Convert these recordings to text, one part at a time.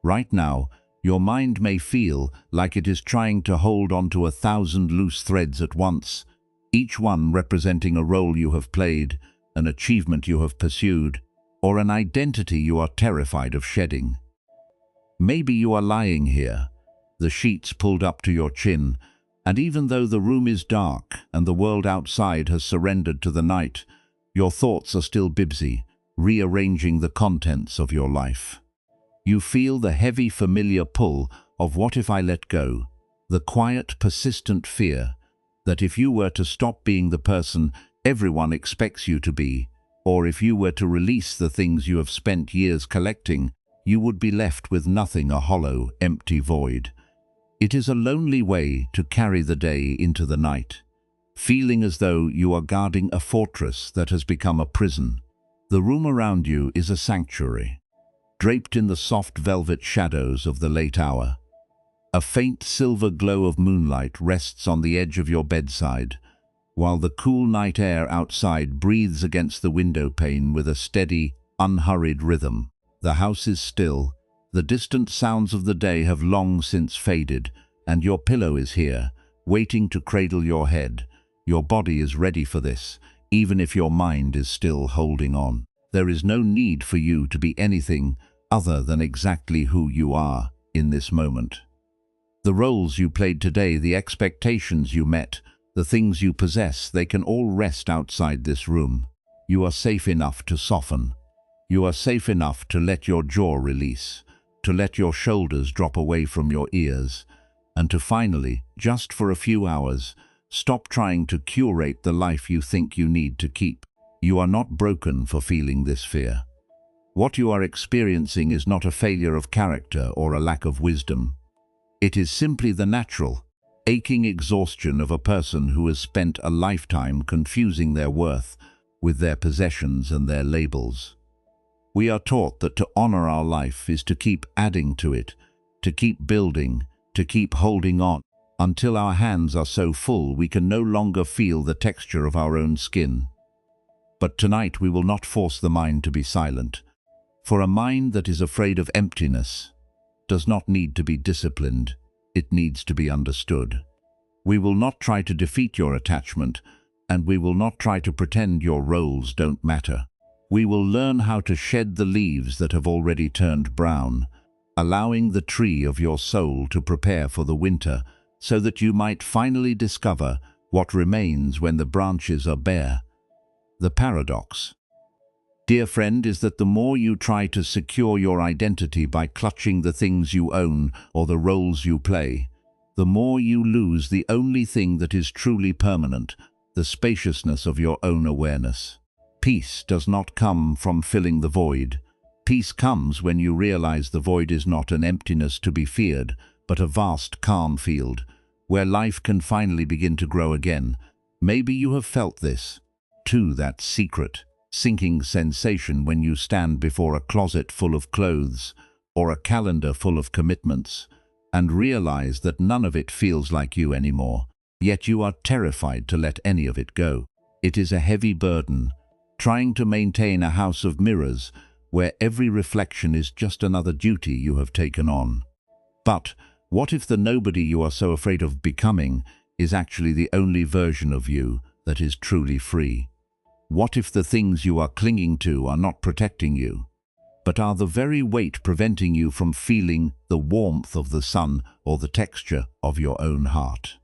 Right now, your mind may feel like it is trying to hold onto 1,000 loose threads at once, each one representing a role you have played, an achievement you have pursued, or an identity you are terrified of shedding. Maybe you are lying here, the sheets pulled up to your chin, and even though the room is dark and the world outside has surrendered to the night, your thoughts are still busy, rearranging the contents of your life. You feel the heavy, familiar pull of what if I let go, the quiet, persistent fear that if you were to stop being the person everyone expects you to be, or if you were to release the things you have spent years collecting, you would be left with nothing, a hollow, empty void. It is a lonely way to carry the day into the night, feeling as though you are guarding a fortress that has become a prison. The room around you is a sanctuary, draped in the soft velvet shadows of the late hour. A faint silver glow of moonlight rests on the edge of your bedside, while the cool night air outside breathes against the window pane with a steady, unhurried rhythm. The house is still, the distant sounds of the day have long since faded, and your pillow is here, waiting to cradle your head. Your body is ready for this, even if your mind is still holding on. There is no need for you to be anything other than exactly who you are in this moment. The roles you played today, the expectations you met, the things you possess, they can all rest outside this room. You are safe enough to soften. You are safe enough to let your jaw release, to let your shoulders drop away from your ears, and to finally, just for a few hours, stop trying to curate the life you think you need to keep. You are not broken for feeling this fear. What you are experiencing is not a failure of character or a lack of wisdom. It is simply the natural, aching exhaustion of a person who has spent a lifetime confusing their worth with their possessions and their labels. We are taught that to honor our life is to keep adding to it, to keep building, to keep holding on, until our hands are so full we can no longer feel the texture of our own skin. But tonight we will not force the mind to be silent, for a mind that is afraid of emptiness does not need to be disciplined, it needs to be understood. We will not try to defeat your attachment, and we will not try to pretend your roles don't matter. We will learn how to shed the leaves that have already turned brown, allowing the tree of your soul to prepare for the winter, so that you might finally discover what remains when the branches are bare. The paradox, dear friend, is that the more you try to secure your identity by clutching the things you own or the roles you play, the more you lose the only thing that is truly permanent, the spaciousness of your own awareness. Peace does not come from filling the void. Peace comes when you realize the void is not an emptiness to be feared, but a vast, calm field, where life can finally begin to grow again. Maybe you have felt this, too, that secret, sinking sensation when you stand before a closet full of clothes or a calendar full of commitments and realize that none of it feels like you anymore, yet you are terrified to let any of it go. It is a heavy burden, trying to maintain a house of mirrors where every reflection is just another duty you have taken on. But what if the nobody you are so afraid of becoming is actually the only version of you that is truly free? What if the things you are clinging to are not protecting you, but are the very weight preventing you from feeling the warmth of the sun or the texture of your own heart?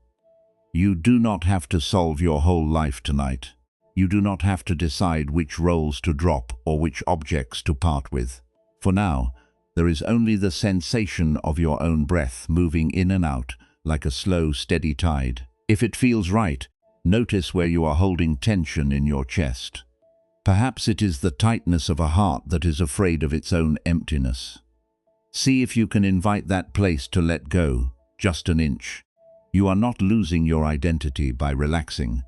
You do not have to solve your whole life tonight. You do not have to decide which roles to drop or which objects to part with. For now, there is only the sensation of your own breath moving in and out like a slow, steady tide. If it feels right, notice where you are holding tension in your chest. Perhaps it is the tightness of a heart that is afraid of its own emptiness. See if you can invite that place to let go, just an inch. You are not losing your identity by relaxing.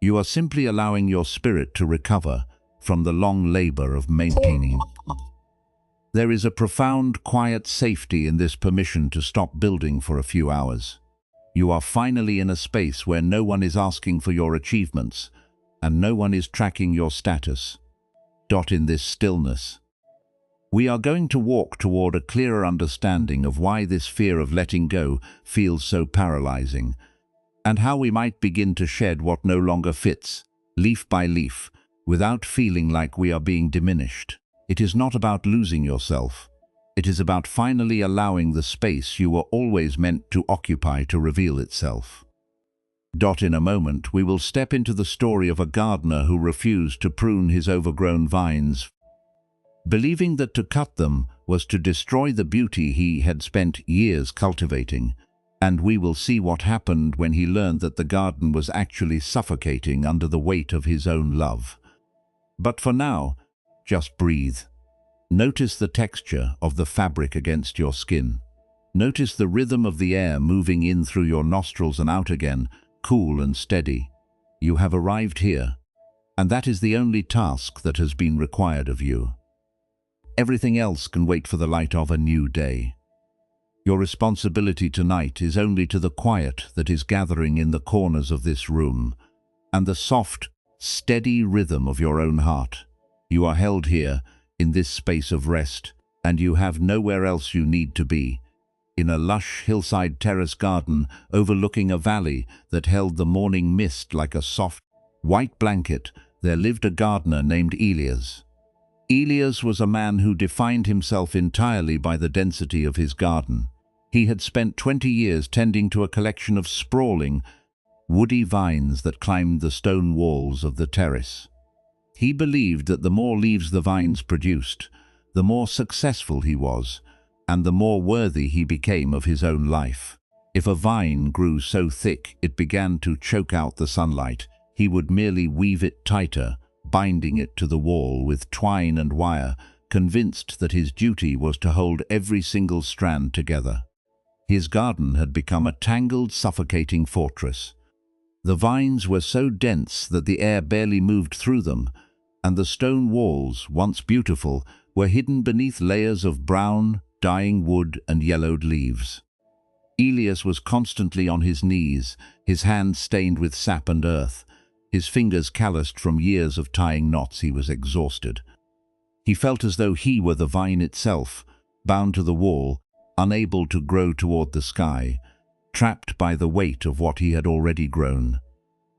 You are simply allowing your spirit to recover from the long labor of maintaining. There is a profound, quiet safety in this permission to stop building for a few hours. You are finally in a space where no one is asking for your achievements and no one is tracking your status. In this stillness, We are going to walk toward a clearer understanding of why this fear of letting go feels so paralyzing, and how we might begin to shed what no longer fits, leaf by leaf, without feeling like we are being diminished. It is not about losing yourself. It is about finally allowing the space you were always meant to occupy to reveal itself. In a moment, we will step into the story of a gardener who refused to prune his overgrown vines, believing that to cut them was to destroy the beauty he had spent years cultivating, and we will see what happened when he learned that the garden was actually suffocating under the weight of his own love. But for now, just breathe. Notice the texture of the fabric against your skin. Notice the rhythm of the air moving in through your nostrils and out again, cool and steady. You have arrived here, and that is the only task that has been required of you. Everything else can wait for the light of a new day. Your responsibility tonight is only to the quiet that is gathering in the corners of this room, and the soft, steady rhythm of your own heart. You are held here, in this space of rest, and you have nowhere else you need to be. In a lush hillside terrace garden overlooking a valley that held the morning mist like a soft, white blanket, there lived a gardener named Elias. Elias was a man who defined himself entirely by the density of his garden. He had spent 20 years tending to a collection of sprawling, woody vines that climbed the stone walls of the terrace. He believed that the more leaves the vines produced, the more successful he was, and the more worthy he became of his own life. If a vine grew so thick it began to choke out the sunlight, he would merely weave it tighter, binding it to the wall with twine and wire, convinced that his duty was to hold every single strand together. His garden had become a tangled, suffocating fortress. The vines were so dense that the air barely moved through them, and the stone walls, once beautiful, were hidden beneath layers of brown, dying wood and yellowed leaves. Elias was constantly on his knees, his hands stained with sap and earth, his fingers calloused from years of tying knots. He was exhausted. He felt as though he were the vine itself, bound to the wall, unable to grow toward the sky, trapped by the weight of what he had already grown.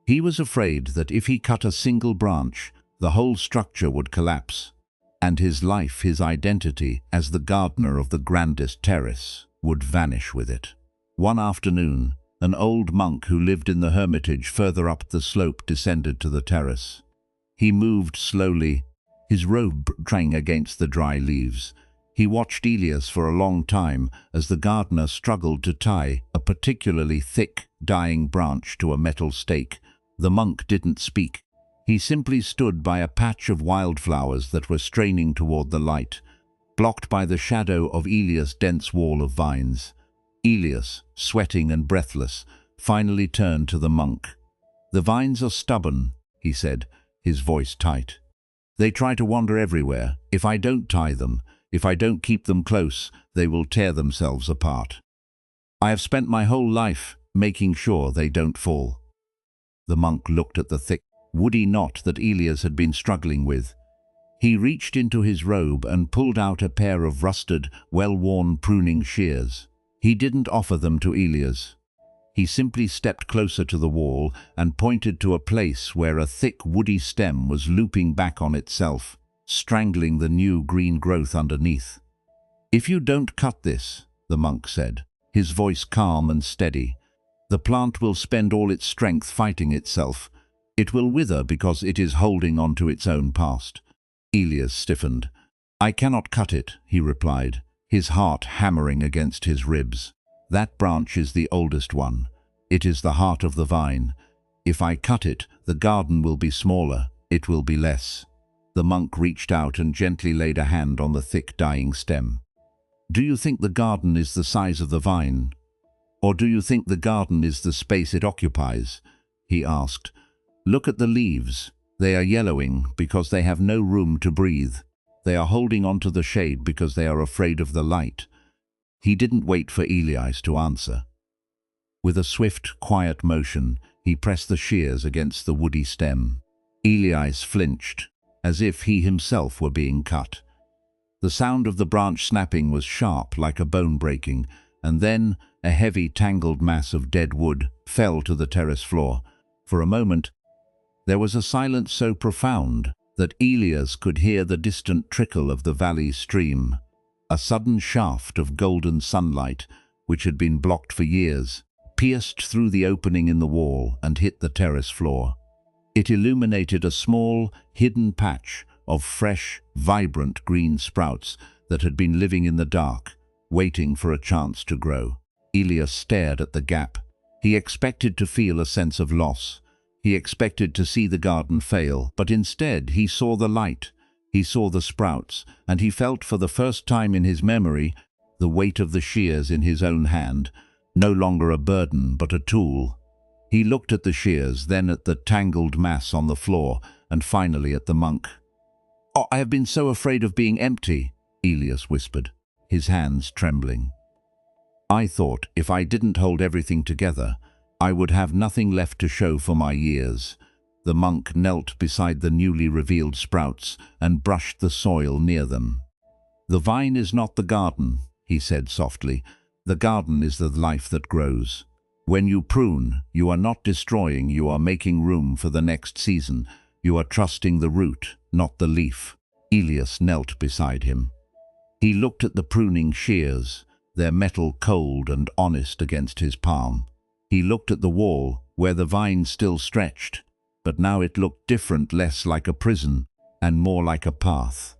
He was afraid that if he cut a single branch, the whole structure would collapse, and his life, his identity as the gardener of the grandest terrace, would vanish with it. One afternoon, an old monk who lived in the hermitage further up the slope descended to the terrace. He moved slowly, his robe dragging against the dry leaves. He watched Elias for a long time as the gardener struggled to tie a particularly thick, dying branch to a metal stake. The monk didn't speak. He simply stood by a patch of wildflowers that were straining toward the light, blocked by the shadow of Elias' dense wall of vines. Elias, sweating and breathless, finally turned to the monk. "The vines are stubborn," he said, his voice tight. "They try to wander everywhere. If I don't tie them, if I don't keep them close, they will tear themselves apart. I have spent my whole life making sure they don't fall." The monk looked at the thick, woody knot that Elias had been struggling with. He reached into his robe and pulled out a pair of rusted, well-worn pruning shears. He didn't offer them to Elias. He simply stepped closer to the wall and pointed to a place where a thick, woody stem was looping back on itself, strangling the new green growth underneath. "If you don't cut this," the monk said, his voice calm and steady, "the plant will spend all its strength fighting itself. It will wither because it is holding on to its own past." Elias stiffened. "I cannot cut it," he replied, his heart hammering against his ribs. "That branch is the oldest one. It is the heart of the vine. If I cut it, the garden will be smaller. It will be less." The monk reached out and gently laid a hand on the thick, dying stem. "Do you think the garden is the size of the vine? Or do you think the garden is the space it occupies?" he asked. "Look at the leaves. They are yellowing because they have no room to breathe. They are holding on to the shade because they are afraid of the light." He didn't wait for Elias to answer. With a swift, quiet motion, he pressed the shears against the woody stem. Elias flinched, as if he himself were being cut. The sound of the branch snapping was sharp, like a bone breaking, and then a heavy, tangled mass of dead wood fell to the terrace floor. For a moment, there was a silence so profound that Elias could hear the distant trickle of the valley stream. A sudden shaft of golden sunlight, which had been blocked for years, pierced through the opening in the wall and hit the terrace floor. It illuminated a small, hidden patch of fresh, vibrant green sprouts that had been living in the dark, waiting for a chance to grow. Elias stared at the gap. He expected to feel a sense of loss. He expected to see the garden fail, but instead he saw the light. He saw the sprouts, and he felt for the first time in his memory the weight of the shears in his own hand, no longer a burden but a tool. He looked at the shears, then at the tangled mass on the floor, and finally at the monk. "Oh, I have been so afraid of being empty," Elias whispered, his hands trembling. "I thought if I didn't hold everything together, I would have nothing left to show for my years." The monk knelt beside the newly revealed sprouts and brushed the soil near them. "The vine is not the garden," he said softly. "The garden is the life that grows. When you prune, you are not destroying, you are making room for the next season. You are trusting the root, not the leaf." Elias knelt beside him. He looked at the pruning shears, their metal cold and honest against his palm. He looked at the wall, where the vine still stretched, but now it looked different, less like a prison and more like a path.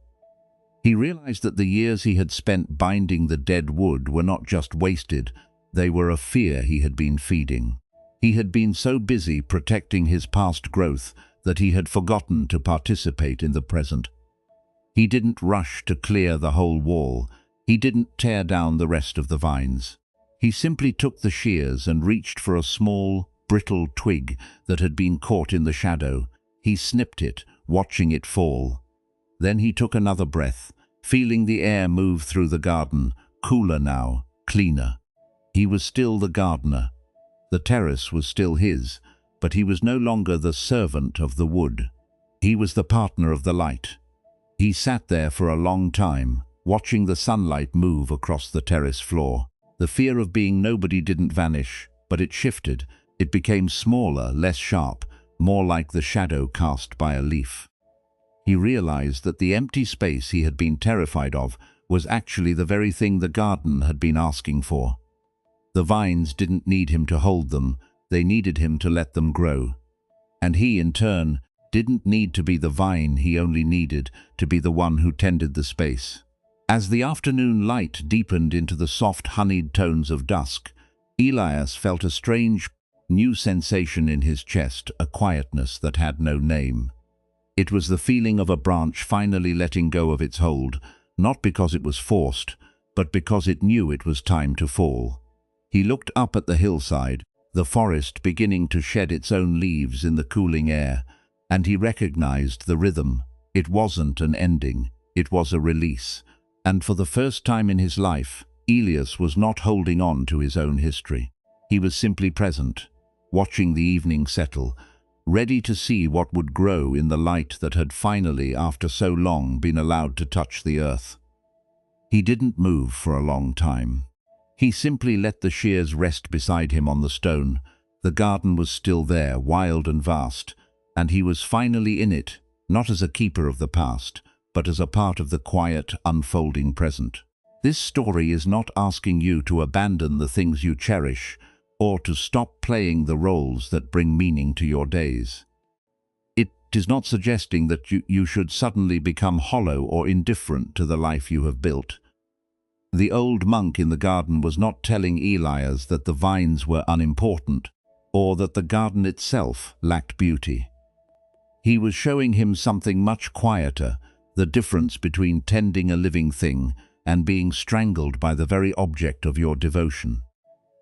He realized that the years he had spent binding the dead wood were not just wasted, they were a fear he had been feeding. He had been so busy protecting his past growth that he had forgotten to participate in the present. He didn't rush to clear the whole wall. He didn't tear down the rest of the vines. He simply took the shears and reached for a small, brittle twig that had been caught in the shadow. He snipped it, watching it fall. Then he took another breath, feeling the air move through the garden, cooler now, cleaner. He was still the gardener. The terrace was still his, but he was no longer the servant of the wood. He was the partner of the light. He sat there for a long time, watching the sunlight move across the terrace floor. The fear of being nobody didn't vanish, but it shifted. It became smaller, less sharp, more like the shadow cast by a leaf. He realized that the empty space he had been terrified of was actually the very thing the garden had been asking for. The vines didn't need him to hold them, they needed him to let them grow. And he, in turn, didn't need to be the vine, he only needed to be the one who tended the space. As the afternoon light deepened into the soft, honeyed tones of dusk, Elias felt a strange, new sensation in his chest, a quietness that had no name. It was the feeling of a branch finally letting go of its hold, not because it was forced, but because it knew it was time to fall. He looked up at the hillside, the forest beginning to shed its own leaves in the cooling air, and he recognized the rhythm. It wasn't an ending, it was a release. And for the first time in his life, Elias was not holding on to his own history. He was simply present, watching the evening settle, ready to see what would grow in the light that had finally, after so long, been allowed to touch the earth. He didn't move for a long time. He simply let the shears rest beside him on the stone. The garden was still there, wild and vast, and he was finally in it, not as a keeper of the past, but as a part of the quiet, unfolding present. This story is not asking you to abandon the things you cherish, or to stop playing the roles that bring meaning to your days. It is not suggesting that you should suddenly become hollow or indifferent to the life you have built. The old monk in the garden was not telling Elias that the vines were unimportant, or that the garden itself lacked beauty. He was showing him something much quieter, the difference between tending a living thing and being strangled by the very object of your devotion.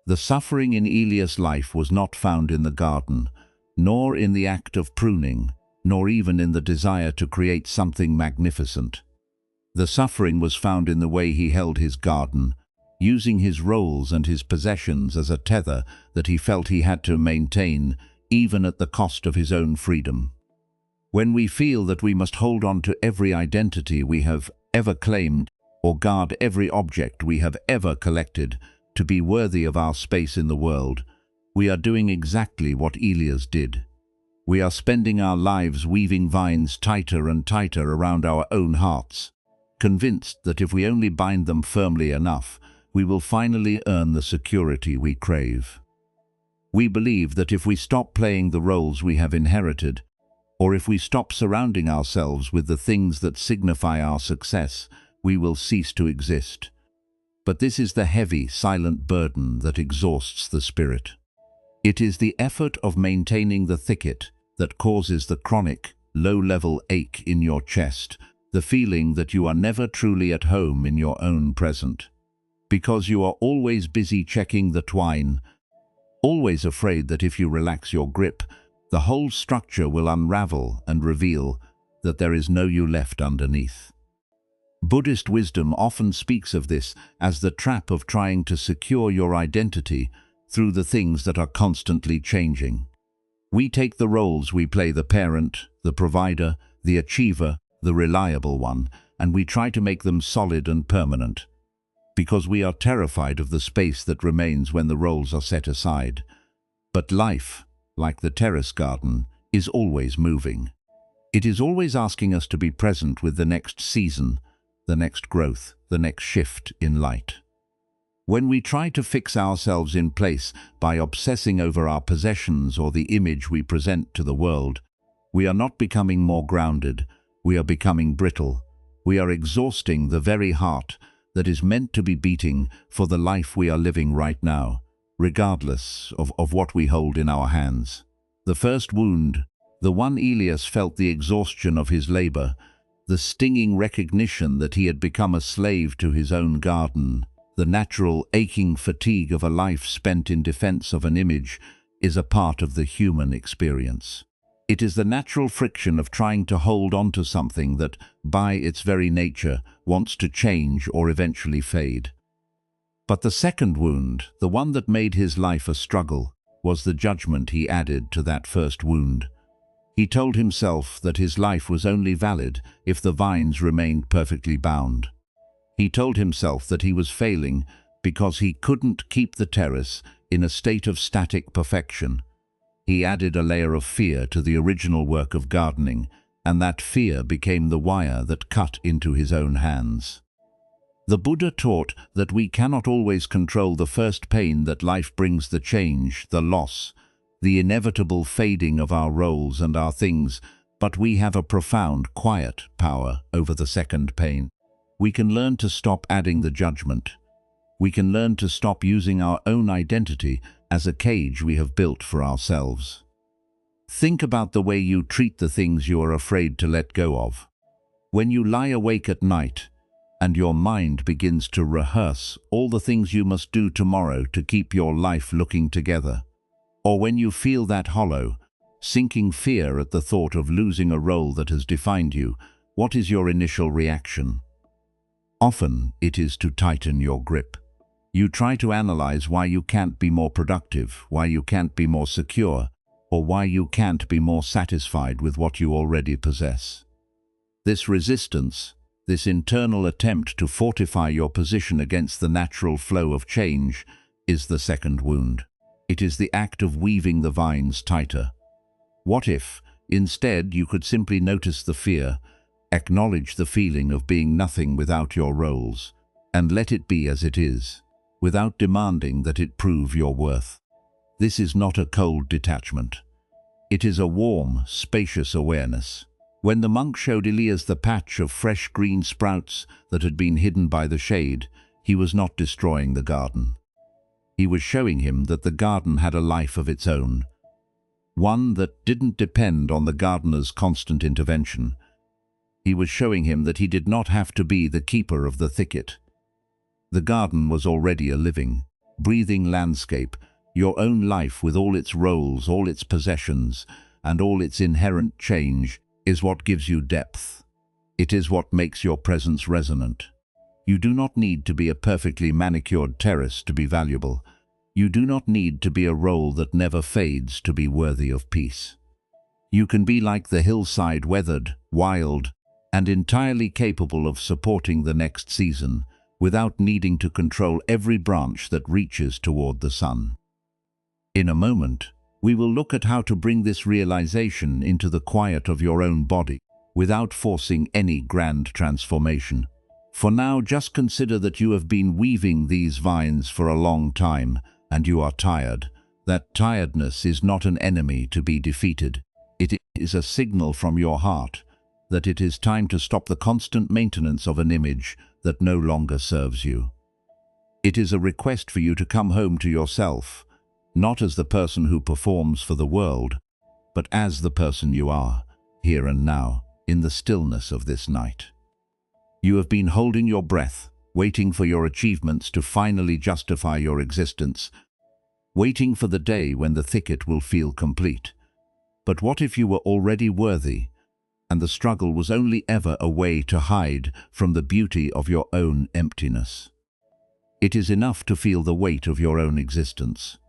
The suffering in Elias' life was not found in the garden, nor in the act of pruning, nor even in the desire to create something magnificent. The suffering was found in the way he held his garden, using his roles and his possessions as a tether that he felt he had to maintain, even at the cost of his own freedom. When we feel that we must hold on to every identity we have ever claimed, or guard every object we have ever collected to be worthy of our space in the world, we are doing exactly what Elias did. We are spending our lives weaving vines tighter and tighter around our own hearts, convinced that if we only bind them firmly enough, we will finally earn the security we crave. We believe that if we stop playing the roles we have inherited, or if we stop surrounding ourselves with the things that signify our success, we will cease to exist. But this is the heavy, silent burden that exhausts the spirit. It is the effort of maintaining the thicket that causes the chronic, low-level ache in your chest, the feeling that you are never truly at home in your own present. Because you are always busy checking the twine, always afraid that if you relax your grip, the whole structure will unravel and reveal that there is no you left underneath. Buddhist wisdom often speaks of this as the trap of trying to secure your identity through the things that are constantly changing. We take the roles we play, the parent, the provider, the achiever, the reliable one, and we try to make them solid and permanent, because we are terrified of the space that remains when the roles are set aside. But life, like the terrace garden, is always moving. It is always asking us to be present with the next season, the next growth, the next shift in light. When we try to fix ourselves in place by obsessing over our possessions or the image we present to the world, we are not becoming more grounded, we are becoming brittle. We are exhausting the very heart that is meant to be beating for the life we are living right now, regardless of what we hold in our hands. The first wound, the one Elias felt the exhaustion of his labor, the stinging recognition that he had become a slave to his own garden, the natural aching fatigue of a life spent in defense of an image, is a part of the human experience. It is the natural friction of trying to hold on to something that, by its very nature, wants to change or eventually fade. But the second wound, the one that made his life a struggle, was the judgment he added to that first wound. He told himself that his life was only valid if the vines remained perfectly bound. He told himself that he was failing because he couldn't keep the terrace in a state of static perfection. He added a layer of fear to the original work of gardening, and that fear became the wire that cut into his own hands. The Buddha taught that we cannot always control the first pain that life brings, the change, the loss, the inevitable fading of our roles and our things, but we have a profound, quiet power over the second pain. We can learn to stop adding the judgment. We can learn to stop using our own identity as a cage we have built for ourselves. Think about the way you treat the things you are afraid to let go of. When you lie awake at night and your mind begins to rehearse all the things you must do tomorrow to keep your life looking together, or when you feel that hollow, sinking fear at the thought of losing a role that has defined you, what is your initial reaction? Often it is to tighten your grip. You try to analyze why you can't be more productive, why you can't be more secure, or why you can't be more satisfied with what you already possess. This resistance, this internal attempt to fortify your position against the natural flow of change, is the second wound. It is the act of weaving the vines tighter. What if, instead, you could simply notice the fear, acknowledge the feeling of being nothing without your roles, and let it be as it is, without demanding that it prove your worth? This is not a cold detachment. It is a warm, spacious awareness. When the monk showed Elias the patch of fresh green sprouts that had been hidden by the shade, he was not destroying the garden. He was showing him that the garden had a life of its own, one that didn't depend on the gardener's constant intervention. He was showing him that he did not have to be the keeper of the thicket. The garden was already a living, breathing landscape, your own life with all its roles, all its possessions, and all its inherent change is what gives you depth. It is what makes your presence resonant. You do not need to be a perfectly manicured terrace to be valuable. You do not need to be a role that never fades to be worthy of peace. You can be like the hillside, weathered, wild, and entirely capable of supporting the next season without needing to control every branch that reaches toward the sun. In a moment, we will look at how to bring this realization into the quiet of your own body without forcing any grand transformation. For now, just consider that you have been weaving these vines for a long time and you are tired. That tiredness is not an enemy to be defeated. It is a signal from your heart that it is time to stop the constant maintenance of an image that no longer serves you. It is a request for you to come home to yourself, not as the person who performs for the world, but as the person you are, here and now, in the stillness of this night. You have been holding your breath, waiting for your achievements to finally justify your existence, waiting for the day when the thicket will feel complete. But what if you were already worthy, and the struggle was only ever a way to hide from the beauty of your own emptiness? It is enough to feel the weight of your own existence.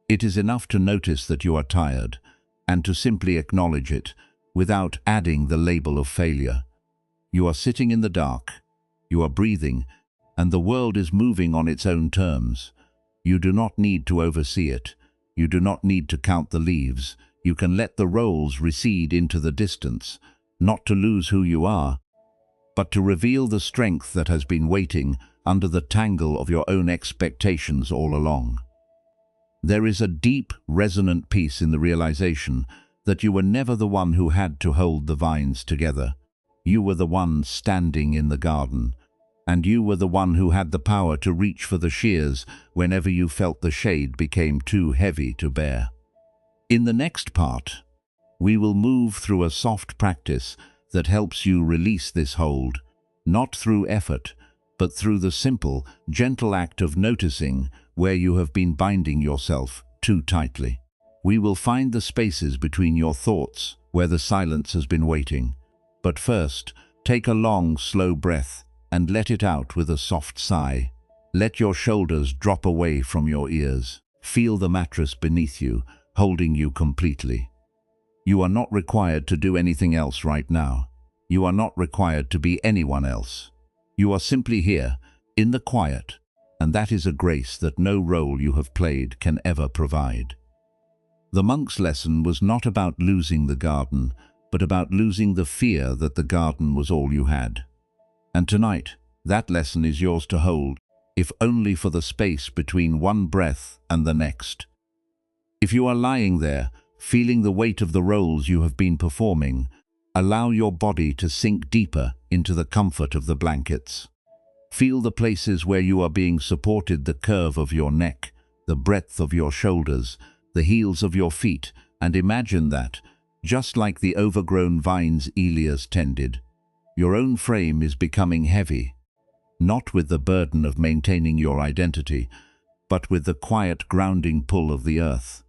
It is enough to notice that you are tired, and to simply acknowledge it, without adding the label of failure. You are sitting in the dark, you are breathing, and the world is moving on its own terms. You do not need to oversee it. You do not need to count the leaves. You can let the roles recede into the distance, not to lose who you are, but to reveal the strength that has been waiting under the tangle of your own expectations all along. There is a deep, resonant peace in the realization that you were never the one who had to hold the vines together. You were the one standing in the garden, and you were the one who had the power to reach for the shears whenever you felt the shade became too heavy to bear. In the next part, we will move through a soft practice that helps you release this hold, not through effort, but through the simple, gentle act of noticing where you have been binding yourself too tightly. We will find the spaces between your thoughts where the silence has been waiting. But first, take a long, slow breath and let it out with a soft sigh. Let your shoulders drop away from your ears. Feel the mattress beneath you, holding you completely. You are not required to do anything else right now. You are not required to be anyone else. You are simply here, in the quiet, and that is a grace that no role you have played can ever provide. The monk's lesson was not about losing the garden, but about losing the fear that the garden was all you had. And tonight, that lesson is yours to hold, if only for the space between one breath and the next. If you are lying there, feeling the weight of the roles you have been performing, allow your body to sink deeper into the comfort of the blankets. Feel the places where you are being supported, the curve of your neck, the breadth of your shoulders, the heels of your feet, and imagine that, just like the overgrown vines Elias tended, your own frame is becoming heavy, not with the burden of maintaining your identity, but with the quiet grounding pull of the earth.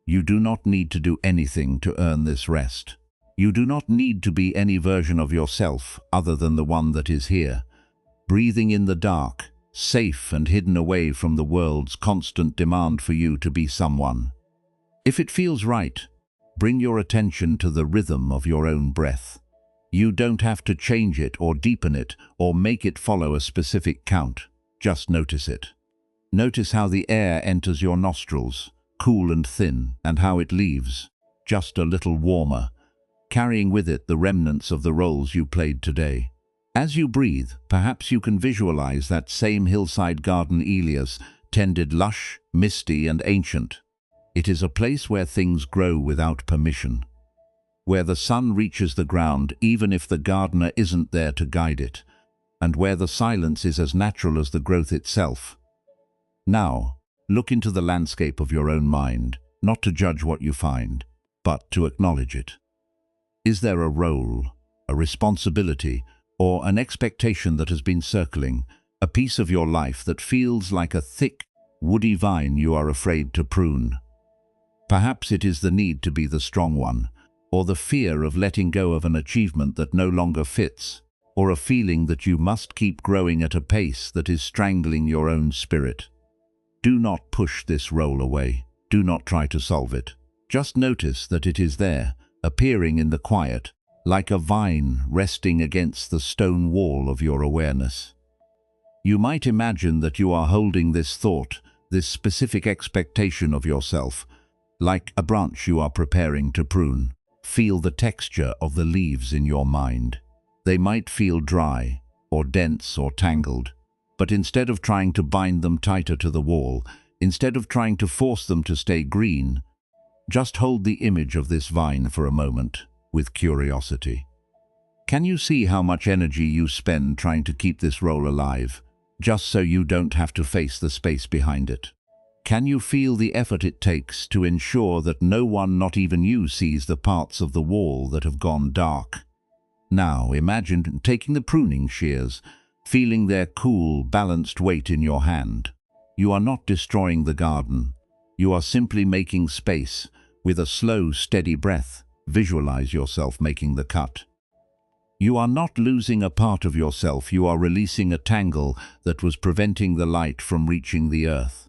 You do not need to do anything to earn this rest. You do not need to be any version of yourself other than the one that is here, breathing in the dark, safe and hidden away from the world's constant demand for you to be someone. If it feels right, bring your attention to the rhythm of your own breath. You don't have to change it or deepen it or make it follow a specific count. Just notice it. Notice how the air enters your nostrils, cool and thin, and how it leaves, just a little warmer, carrying with it the remnants of the roles you played today. As you breathe, perhaps you can visualize that same hillside garden Elias tended, lush, misty, and ancient. It is a place where things grow without permission, where the sun reaches the ground even if the gardener isn't there to guide it, and where the silence is as natural as the growth itself. Now, look into the landscape of your own mind, not to judge what you find, but to acknowledge it. Is there a role, a responsibility, or an expectation that has been circling, a piece of your life that feels like a thick, woody vine you are afraid to prune? Perhaps it is the need to be the strong one, or the fear of letting go of an achievement that no longer fits, or a feeling that you must keep growing at a pace that is strangling your own spirit. Do not push this role away. Do not try to solve it. Just notice that it is there, appearing in the quiet, like a vine resting against the stone wall of your awareness. You might imagine that you are holding this thought, this specific expectation of yourself, like a branch you are preparing to prune. Feel the texture of the leaves in your mind. They might feel dry, or dense, or tangled, but instead of trying to bind them tighter to the wall, instead of trying to force them to stay green, just hold the image of this vine for a moment, with curiosity. Can you see how much energy you spend trying to keep this role alive, just so you don't have to face the space behind it? Can you feel the effort it takes to ensure that no one, not even you, sees the parts of the wall that have gone dark? Now imagine taking the pruning shears, feeling their cool, balanced weight in your hand. You are not destroying the garden. You are simply making space. With a slow, steady breath, visualize yourself making the cut. You are not losing a part of yourself. You are releasing a tangle that was preventing the light from reaching the earth.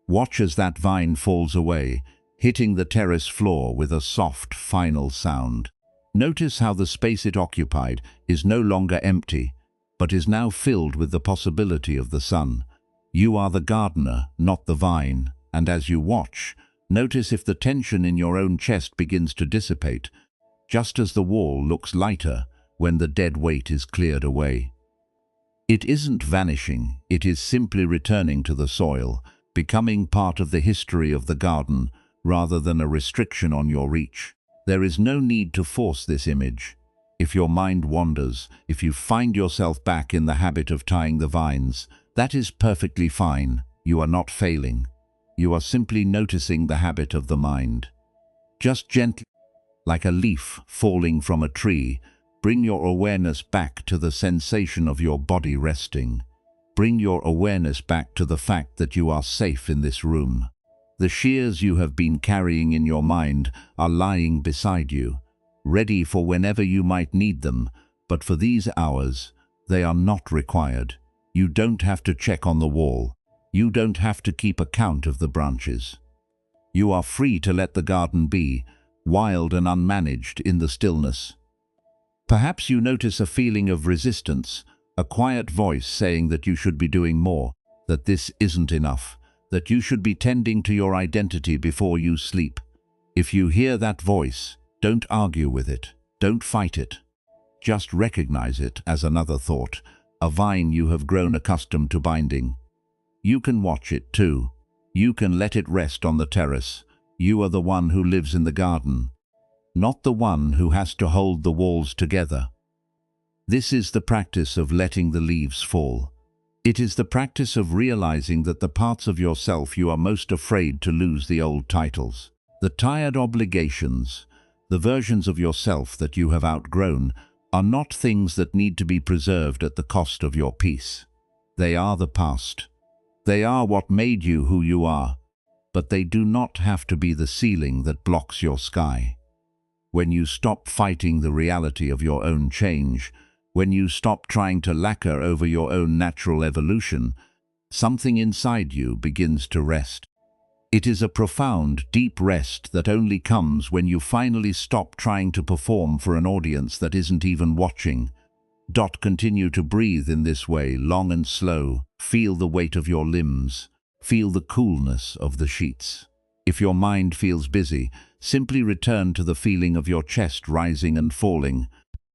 Watch as that vine falls away, hitting the terrace floor with a soft, final sound. Notice how the space it occupied is no longer empty, but is now filled with the possibility of the sun. You are the gardener, not the vine, and as you watch, notice if the tension in your own chest begins to dissipate, just as the wall looks lighter when the dead weight is cleared away. It isn't vanishing, it is simply returning to the soil, becoming part of the history of the garden rather than a restriction on your reach. There is no need to force this image. If your mind wanders, if you find yourself back in the habit of tying the vines, that is perfectly fine. You are not failing. You are simply noticing the habit of the mind. Just gently, like a leaf falling from a tree, bring your awareness back to the sensation of your body resting. Bring your awareness back to the fact that you are safe in this room. The shears you have been carrying in your mind are lying beside you, ready for whenever you might need them, but for these hours, they are not required. You don't have to check on the wall. You don't have to keep account of the branches. You are free to let the garden be, wild and unmanaged in the stillness. Perhaps you notice a feeling of resistance, a quiet voice saying that you should be doing more, that this isn't enough, that you should be tending to your identity before you sleep. If you hear that voice, don't argue with it, don't fight it. Just recognize it as another thought, a vine you have grown accustomed to binding. You can watch it too. You can let it rest on the terrace. You are the one who lives in the garden, not the one who has to hold the walls together. This is the practice of letting the leaves fall. It is the practice of realizing that the parts of yourself you are most afraid to lose, the old titles, the tired obligations, the versions of yourself that you have outgrown, are not things that need to be preserved at the cost of your peace. They are the past. They are what made you who you are, but they do not have to be the ceiling that blocks your sky. When you stop fighting the reality of your own change, when you stop trying to lacquer over your own natural evolution, something inside you begins to rest. It is a profound, deep rest that only comes when you finally stop trying to perform for an audience that isn't even watching. Continue to breathe in this way, long and slow. Feel the weight of your limbs. Feel the coolness of the sheets. If your mind feels busy, simply return to the feeling of your chest rising and falling,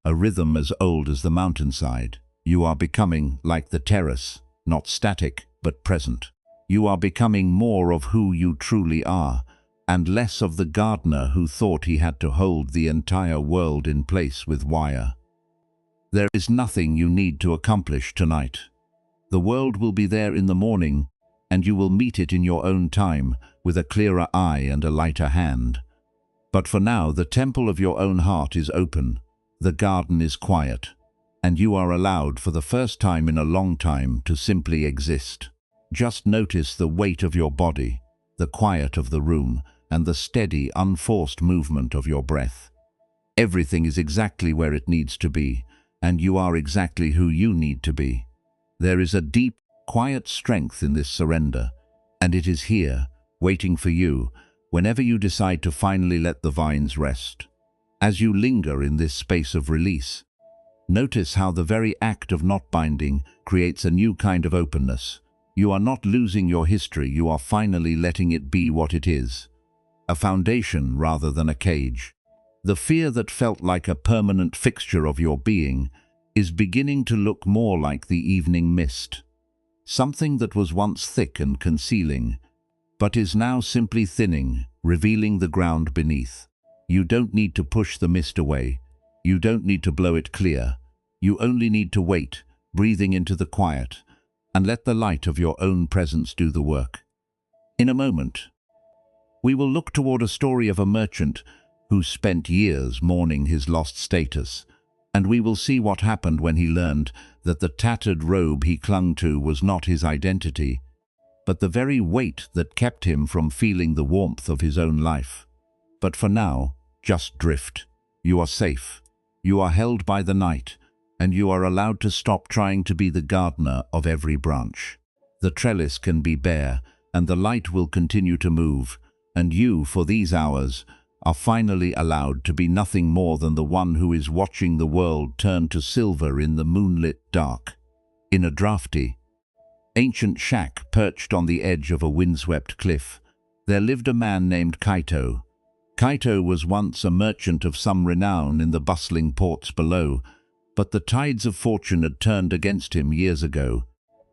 a rhythm as old as the mountainside. You are becoming like the terrace, not static, but present. You are becoming more of who you truly are, and less of the gardener who thought he had to hold the entire world in place with wire. There is nothing you need to accomplish tonight. The world will be there in the morning, and you will meet it in your own time, with a clearer eye and a lighter hand. But for now, the temple of your own heart is open, the garden is quiet, and you are allowed for the first time in a long time to simply exist. Just notice the weight of your body, the quiet of the room, and the steady, unforced movement of your breath. Everything is exactly where it needs to be, and you are exactly who you need to be. There is a deep, quiet strength in this surrender, and it is here, waiting for you, whenever you decide to finally let the vines rest. As you linger in this space of release, notice how the very act of not binding creates a new kind of openness. You are not losing your history, you are finally letting it be what it is. A foundation rather than a cage. The fear that felt like a permanent fixture of your being is beginning to look more like the evening mist. Something that was once thick and concealing, but is now simply thinning, revealing the ground beneath. You don't need to push the mist away. You don't need to blow it clear. You only need to wait, breathing into the quiet, and let the light of your own presence do the work. In a moment, we will look toward a story of a merchant who spent years mourning his lost status, and we will see what happened when he learned that the tattered robe he clung to was not his identity, but the very weight that kept him from feeling the warmth of his own life. But for now, just drift. You are safe. You are held by the night, and you are allowed to stop trying to be the gardener of every branch. The trellis can be bare, and the light will continue to move, and you, for these hours, are finally allowed to be nothing more than the one who is watching the world turn to silver in the moonlit dark. In a drafty, ancient shack perched on the edge of a windswept cliff, there lived a man named Kaito. Kaito was once a merchant of some renown in the bustling ports below, but the tides of fortune had turned against him years ago,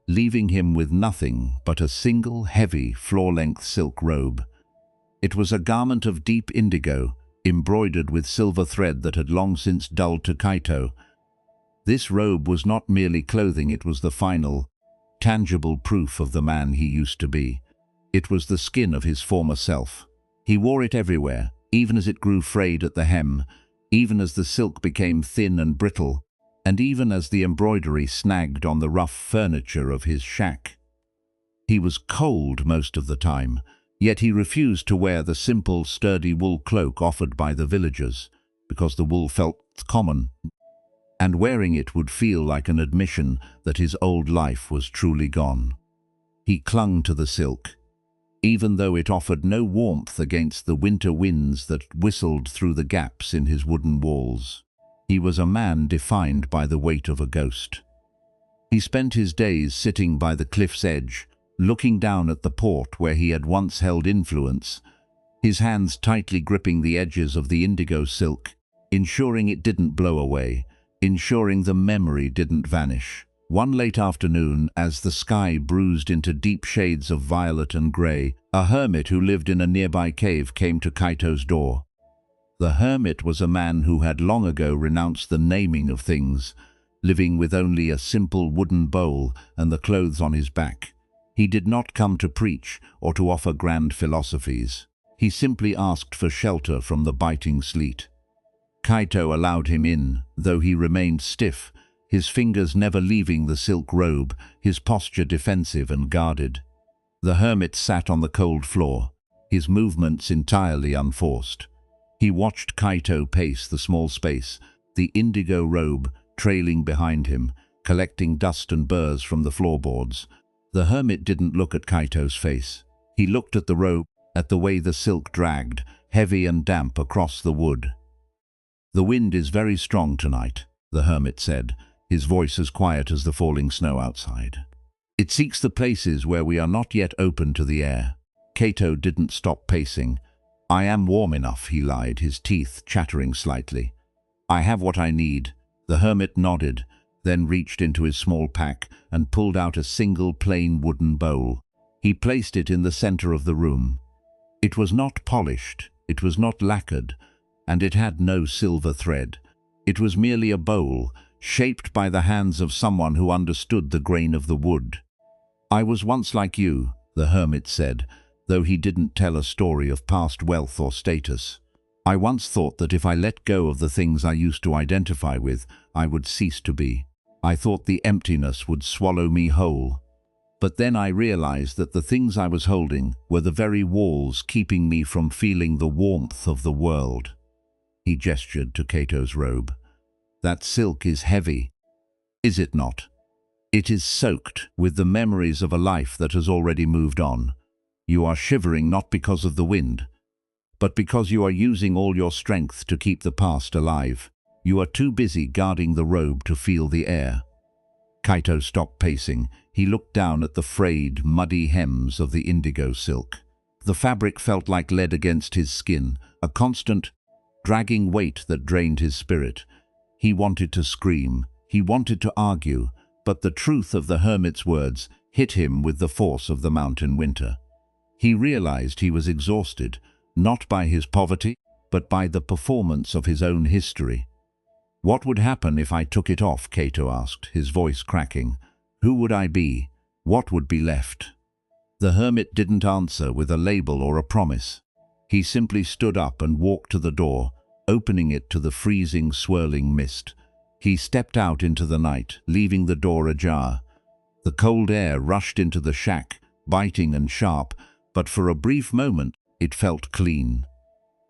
leaving him with nothing but a single heavy floor-length silk robe. It was a garment of deep indigo, embroidered with silver thread that had long since dulled to Kaito. This robe was not merely clothing, it was the final, tangible proof of the man he used to be. It was the skin of his former self. He wore it everywhere, even as it grew frayed at the hem, even as the silk became thin and brittle, and even as the embroidery snagged on the rough furniture of his shack. He was cold most of the time, yet he refused to wear the simple, sturdy wool cloak offered by the villagers, because the wool felt common, and wearing it would feel like an admission that his old life was truly gone. He clung to the silk, even though it offered no warmth against the winter winds that whistled through the gaps in his wooden walls. He was a man defined by the weight of a ghost. He spent his days sitting by the cliff's edge, looking down at the port where he had once held influence, his hands tightly gripping the edges of the indigo silk, ensuring it didn't blow away, ensuring the memory didn't vanish. One late afternoon, as the sky bruised into deep shades of violet and grey, a hermit who lived in a nearby cave came to Kaito's door. The hermit was a man who had long ago renounced the naming of things, living with only a simple wooden bowl and the clothes on his back. He did not come to preach or to offer grand philosophies. He simply asked for shelter from the biting sleet. Kaito allowed him in, though he remained stiff, his fingers never leaving the silk robe, his posture defensive and guarded. The hermit sat on the cold floor, his movements entirely unforced. He watched Kaito pace the small space, the indigo robe trailing behind him, collecting dust and burrs from the floorboards. The hermit didn't look at Kaito's face. He looked at the robe, at the way the silk dragged, heavy and damp, across the wood. "The wind is very strong tonight," the hermit said, his voice as quiet as the falling snow outside. "It seeks the places where we are not yet open to the air." Kaito didn't stop pacing. "I am warm enough," he lied, his teeth chattering slightly. "I have what I need." The hermit nodded, then reached into his small pack and pulled out a single plain wooden bowl. He placed it in the center of the room. It was not polished, it was not lacquered, and it had no silver thread. It was merely a bowl, shaped by the hands of someone who understood the grain of the wood. "I was once like you," the hermit said, though he didn't tell a story of past wealth or status. "I once thought that if I let go of the things I used to identify with, I would cease to be. I thought the emptiness would swallow me whole. But then I realized that the things I was holding were the very walls keeping me from feeling the warmth of the world." He gestured to Kaito's robe. "That silk is heavy, is it not? It is soaked with the memories of a life that has already moved on. You are shivering not because of the wind, but because you are using all your strength to keep the past alive. You are too busy guarding the robe to feel the air. Kaito stopped pacing. He looked down at the frayed, muddy hems of the indigo silk. The fabric felt like lead against his skin, a constant, dragging weight that drained his spirit. He wanted to scream. He wanted to argue, but the truth of the hermit's words hit him with the force of the mountain winter. He realized he was exhausted, not by his poverty, but by the performance of his own history. "What would happen if I took it off?" Kaito asked, his voice cracking. "Who would I be? What would be left?" The hermit didn't answer with a label or a promise. He simply stood up and walked to the door, opening it to the freezing, swirling mist. He stepped out into the night, leaving the door ajar. The cold air rushed into the shack, biting and sharp, but for a brief moment it felt clean.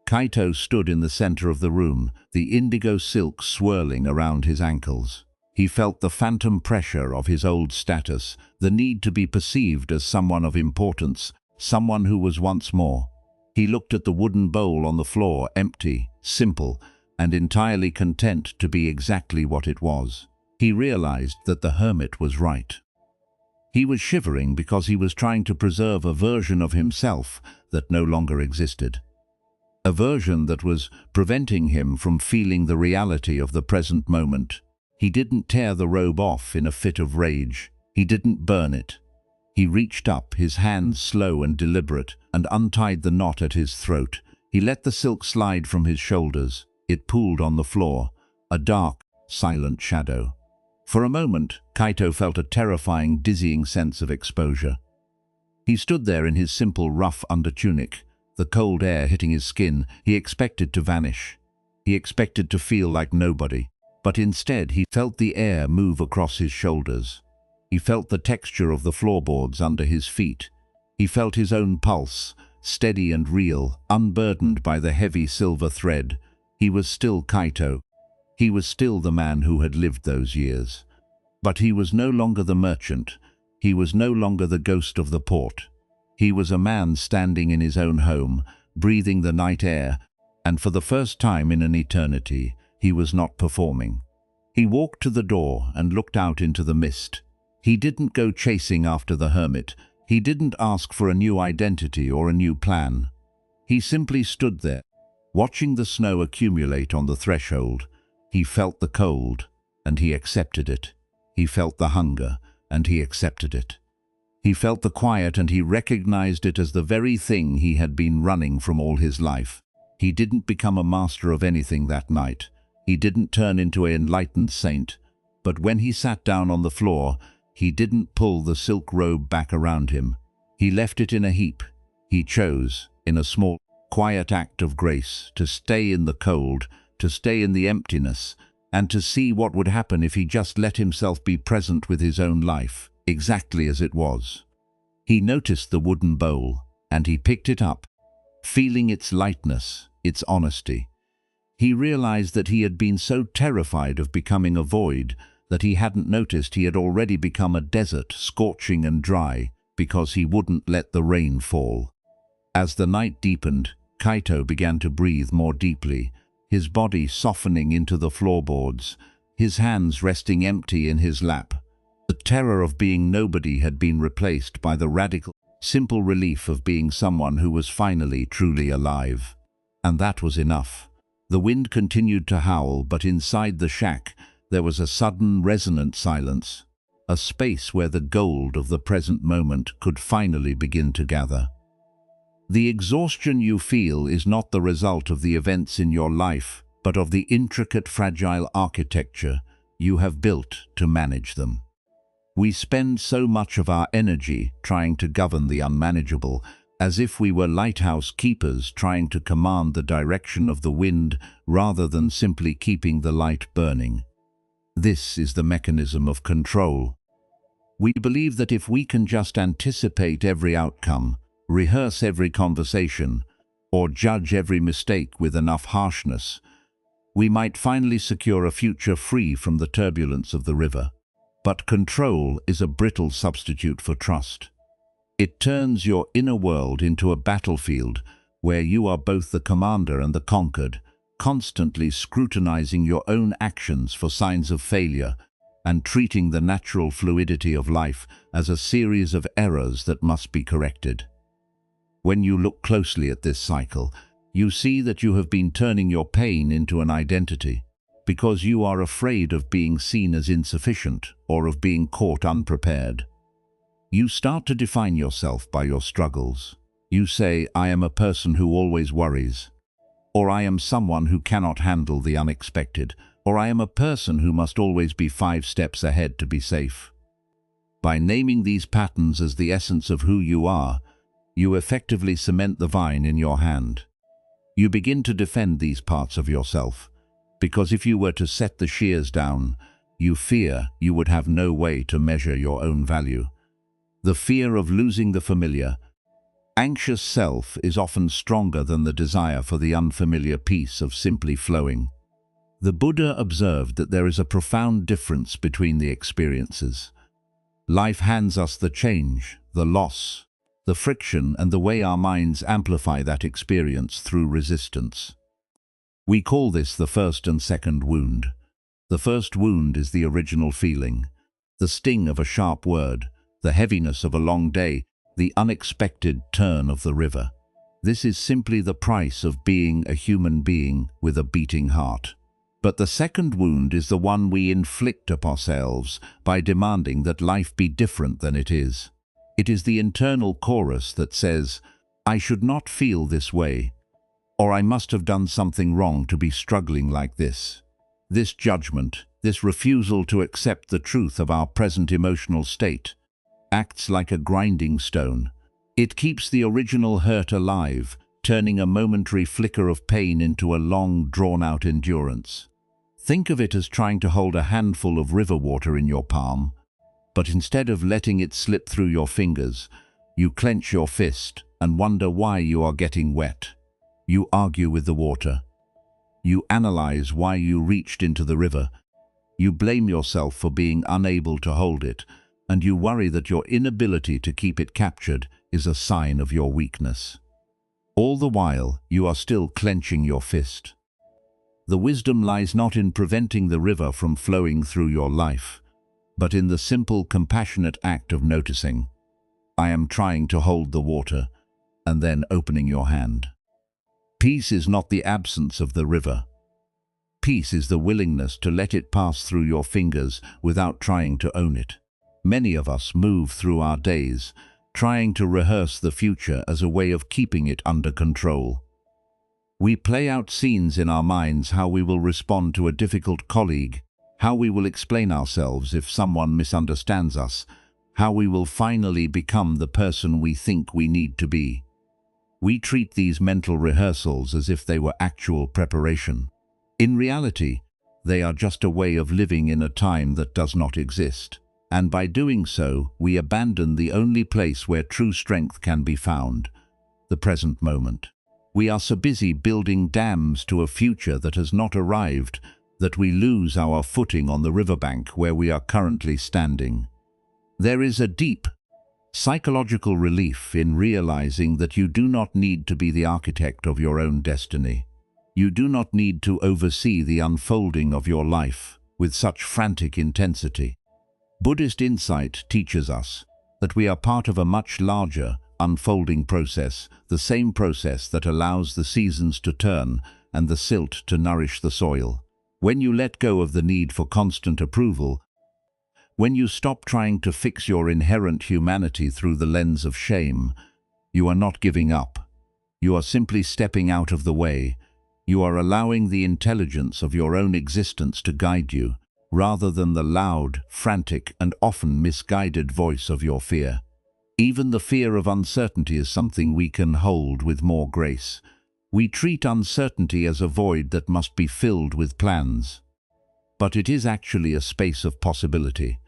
Kaito stood in the center of the room, the indigo silk swirling around his ankles. He felt the phantom pressure of his old status, the need to be perceived as someone of importance, someone who was once more. He looked at the wooden bowl on the floor, empty, simple, and entirely content to be exactly what it was. He realized that the hermit was right. He was shivering because he was trying to preserve a version of himself that no longer existed. A version that was preventing him from feeling the reality of the present moment. He didn't tear the robe off in a fit of rage. He didn't burn it. He reached up, his hands slow and deliberate, and untied the knot at his throat. He let the silk slide from his shoulders. It pooled on the floor, a dark, silent shadow. For a moment, Kaito felt a terrifying, dizzying sense of exposure. He stood there in his simple, rough undertunic, the cold air hitting his skin. He expected to vanish. He expected to feel like nobody. But instead, he felt the air move across his shoulders. He felt the texture of the floorboards under his feet. He felt his own pulse, steady and real, unburdened by the heavy silver thread. He was still Kaito. He was still the man who had lived those years. But he was no longer the merchant. He was no longer the ghost of the port. He was a man standing in his own home, breathing the night air, and for the first time in an eternity, he was not performing. He walked to the door and looked out into the mist. He didn't go chasing after the hermit. He didn't ask for a new identity or a new plan. He simply stood there, watching the snow accumulate on the threshold. He felt the cold, and he accepted it. He felt the hunger, and he accepted it. He felt the quiet, and he recognized it as the very thing he had been running from all his life. He didn't become a master of anything that night. He didn't turn into an enlightened saint. But when he sat down on the floor, he didn't pull the silk robe back around him. He left it in a heap. He chose, in a small, quiet act of grace, to stay in the cold, to stay in the emptiness, and to see what would happen if he just let himself be present with his own life, exactly as it was. He noticed the wooden bowl, and he picked it up, feeling its lightness, its honesty. He realized that he had been so terrified of becoming a void that he hadn't noticed he had already become a desert, scorching and dry, because he wouldn't let the rain fall. As the night deepened, Kaito began to breathe more deeply, his body softening into the floorboards, his hands resting empty in his lap. The terror of being nobody had been replaced by the radical, simple relief of being someone who was finally truly alive. And that was enough. The wind continued to howl, but inside the shack there was a sudden, resonant silence, a space where the gold of the present moment could finally begin to gather. The exhaustion you feel is not the result of the events in your life, but of the intricate, fragile architecture you have built to manage them. We spend so much of our energy trying to govern the unmanageable, as if we were lighthouse keepers trying to command the direction of the wind rather than simply keeping the light burning. This is the mechanism of control. We believe that if we can just anticipate every outcome, rehearse every conversation, or judge every mistake with enough harshness, we might finally secure a future free from the turbulence of the river. But control is a brittle substitute for trust. It turns your inner world into a battlefield where you are both the commander and the conquered, constantly scrutinizing your own actions for signs of failure and treating the natural fluidity of life as a series of errors that must be corrected. When you look closely at this cycle, you see that you have been turning your pain into an identity, because you are afraid of being seen as insufficient or of being caught unprepared. You start to define yourself by your struggles. You say, "I am a person who always worries," or "I am someone who cannot handle the unexpected," or "I am a person who must always be 5 steps ahead to be safe." By naming these patterns as the essence of who you are, you effectively cement the vine in your hand. You begin to defend these parts of yourself, because if you were to set the shears down, you fear you would have no way to measure your own value. The fear of losing the familiar, anxious self is often stronger than the desire for the unfamiliar peace of simply flowing. The Buddha observed that there is a profound difference between the experiences. Life hands us the change, the loss, the friction, and the way our minds amplify that experience through resistance. We call this the first and second wound. The first wound is the original feeling, the sting of a sharp word, the heaviness of a long day, the unexpected turn of the river. This is simply the price of being a human being with a beating heart. But the second wound is the one we inflict upon ourselves by demanding that life be different than it is. It is the internal chorus that says, "I should not feel this way," or "I must have done something wrong to be struggling like this." This judgment, this refusal to accept the truth of our present emotional state, acts like a grinding stone. It keeps the original hurt alive, turning a momentary flicker of pain into a long, drawn-out endurance. Think of it as trying to hold a handful of river water in your palm, but instead of letting it slip through your fingers, you clench your fist and wonder why you are getting wet. You argue with the water. You analyze why you reached into the river. You blame yourself for being unable to hold it, and you worry that your inability to keep it captured is a sign of your weakness. All the while, you are still clenching your fist. The wisdom lies not in preventing the river from flowing through your life, but in the simple, compassionate act of noticing, "I am trying to hold the water," and then opening your hand. Peace is not the absence of the river. Peace is the willingness to let it pass through your fingers without trying to own it. Many of us move through our days, trying to rehearse the future as a way of keeping it under control. We play out scenes in our minds how we will respond to a difficult colleague, how we will explain ourselves if someone misunderstands us, how we will finally become the person we think we need to be. We treat these mental rehearsals as if they were actual preparation. In reality, they are just a way of living in a time that does not exist. And by doing so, we abandon the only place where true strength can be found, the present moment. We are so busy building dams to a future that has not arrived that we lose our footing on the riverbank where we are currently standing. There is a deep psychological relief in realizing that you do not need to be the architect of your own destiny. You do not need to oversee the unfolding of your life with such frantic intensity. Buddhist insight teaches us that we are part of a much larger, unfolding process, the same process that allows the seasons to turn and the silt to nourish the soil. When you let go of the need for constant approval, when you stop trying to fix your inherent humanity through the lens of shame, you are not giving up. You are simply stepping out of the way. You are allowing the intelligence of your own existence to guide you, rather than the loud, frantic, and often misguided voice of your fear. Even the fear of uncertainty is something we can hold with more grace. We treat uncertainty as a void that must be filled with plans. But it is actually a space of possibility.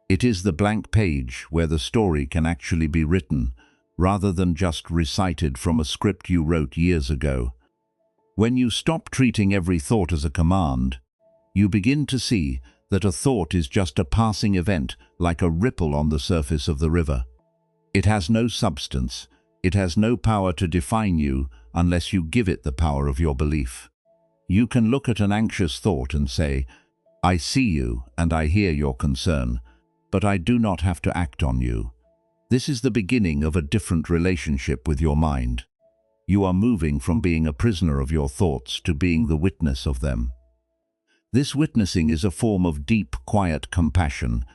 It is the blank page where the story can actually be written, rather than just recited from a script you wrote years ago. When you stop treating every thought as a command, you begin to see that a thought is just a passing event, like a ripple on the surface of the river. It has no substance, It has no power to define you unless you give it the power of your belief. You can look at an anxious thought and say, "I see you and I hear your concern, but I do not have to act on you." This is the beginning of a different relationship with your mind. You are moving from being a prisoner of your thoughts to being the witness of them. This witnessing is a form of deep, quiet compassion.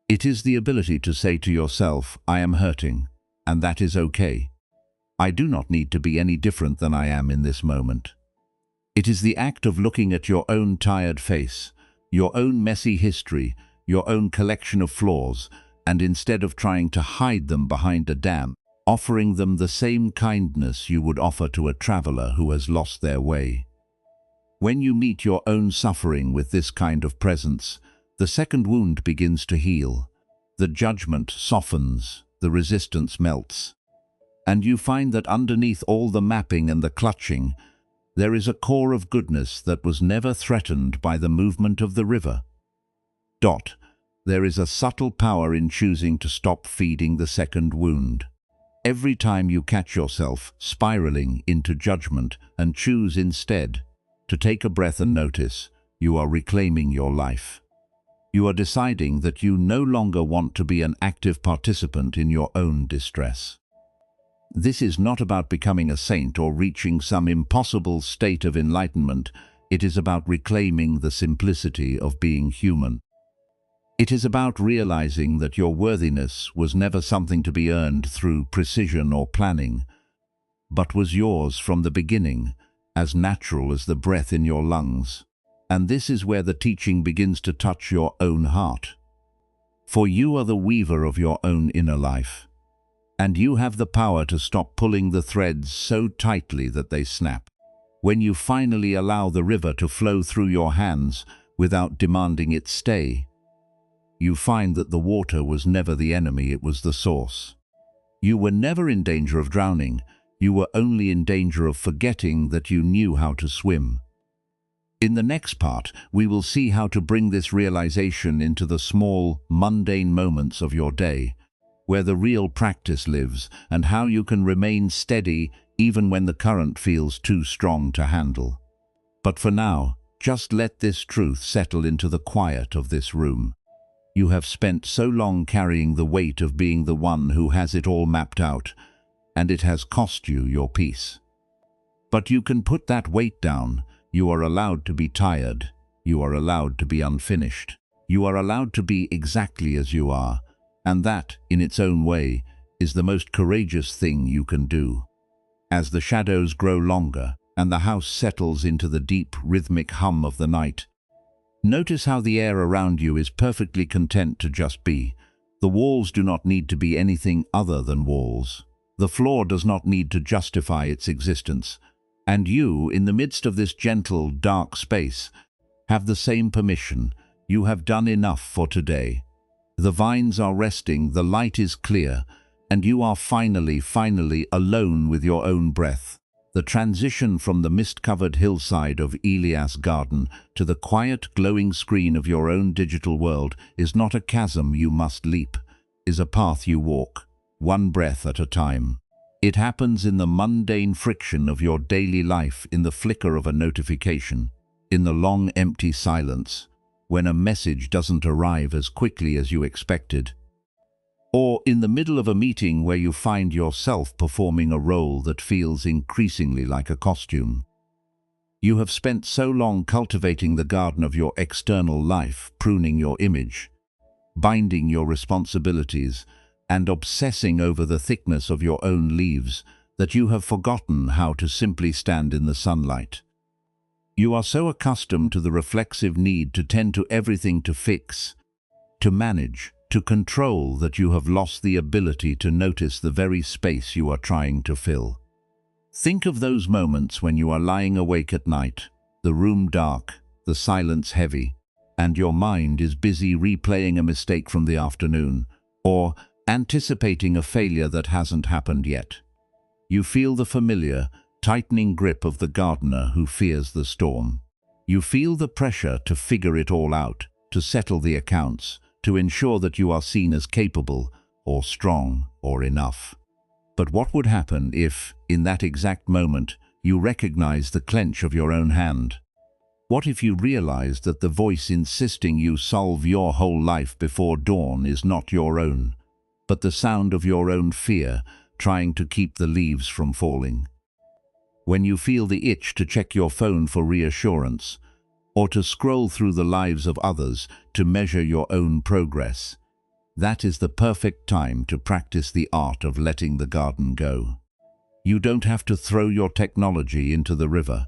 It is the ability to say to yourself, "I am hurting, and that is okay. I do not need to be any different than I am in this moment." It is the act of looking at your own tired face, your own messy history, your own collection of flaws, and instead of trying to hide them behind a dam, offering them the same kindness you would offer to a traveler who has lost their way. When you meet your own suffering with this kind of presence, the second wound begins to heal. The judgment softens, the resistance melts. And you find that underneath all the mapping and the clutching, there is a core of goodness that was never threatened by the movement of the river. There is a subtle power in choosing to stop feeding the second wound. Every time you catch yourself spiraling into judgment and choose instead to take a breath and notice, you are reclaiming your life. You are deciding that you no longer want to be an active participant in your own distress. This is not about becoming a saint or reaching some impossible state of enlightenment. It is about reclaiming the simplicity of being human. It is about realizing that your worthiness was never something to be earned through precision or planning, but was yours from the beginning, as natural as the breath in your lungs. And this is where the teaching begins to touch your own heart. For you are the weaver of your own inner life, and you have the power to stop pulling the threads so tightly that they snap. When you finally allow the river to flow through your hands without demanding it stay, you find that the water was never the enemy, it was the source. You were never in danger of drowning, you were only in danger of forgetting that you knew how to swim. In the next part, we will see how to bring this realization into the small, mundane moments of your day, where the real practice lives, and how you can remain steady even when the current feels too strong to handle. But for now, just let this truth settle into the quiet of this room. You have spent so long carrying the weight of being the one who has it all mapped out, and it has cost you your peace. But you can put that weight down. You are allowed to be tired. You are allowed to be unfinished. You are allowed to be exactly as you are, and that, in its own way, is the most courageous thing you can do. As the shadows grow longer, and the house settles into the deep, rhythmic hum of the night, notice how the air around you is perfectly content to just be. The walls do not need to be anything other than walls. The floor does not need to justify its existence. And you, in the midst of this gentle, dark space, have the same permission. You have done enough for today. The vines are resting, the light is clear, and you are finally alone with your own breath. The transition from the mist-covered hillside of Elias Garden to the quiet, glowing screen of your own digital world is not a chasm you must leap, is a path you walk, one breath at a time. It happens in the mundane friction of your daily life, in the flicker of a notification, in the long, empty silence, when a message doesn't arrive as quickly as you expected, or in the middle of a meeting where you find yourself performing a role that feels increasingly like a costume. You have spent so long cultivating the garden of your external life, pruning your image, binding your responsibilities, and obsessing over the thickness of your own leaves, that you have forgotten how to simply stand in the sunlight. You are so accustomed to the reflexive need to tend to everything, to fix, to manage, to control, that you have lost the ability to notice the very space you are trying to fill. Think of those moments when you are lying awake at night, the room dark, the silence heavy, and your mind is busy replaying a mistake from the afternoon, or anticipating a failure that hasn't happened yet. You feel the familiar, tightening grip of the gardener who fears the storm. You feel the pressure to figure it all out, to settle the accounts, to ensure that you are seen as capable, or strong, or enough. But what would happen if, in that exact moment, you recognize the clench of your own hand? What if you realized that the voice insisting you solve your whole life before dawn is not your own, but the sound of your own fear trying to keep the leaves from falling? When you feel the itch to check your phone for reassurance, or to scroll through the lives of others to measure your own progress, that is the perfect time to practice the art of letting the garden go. You don't have to throw your technology into the river.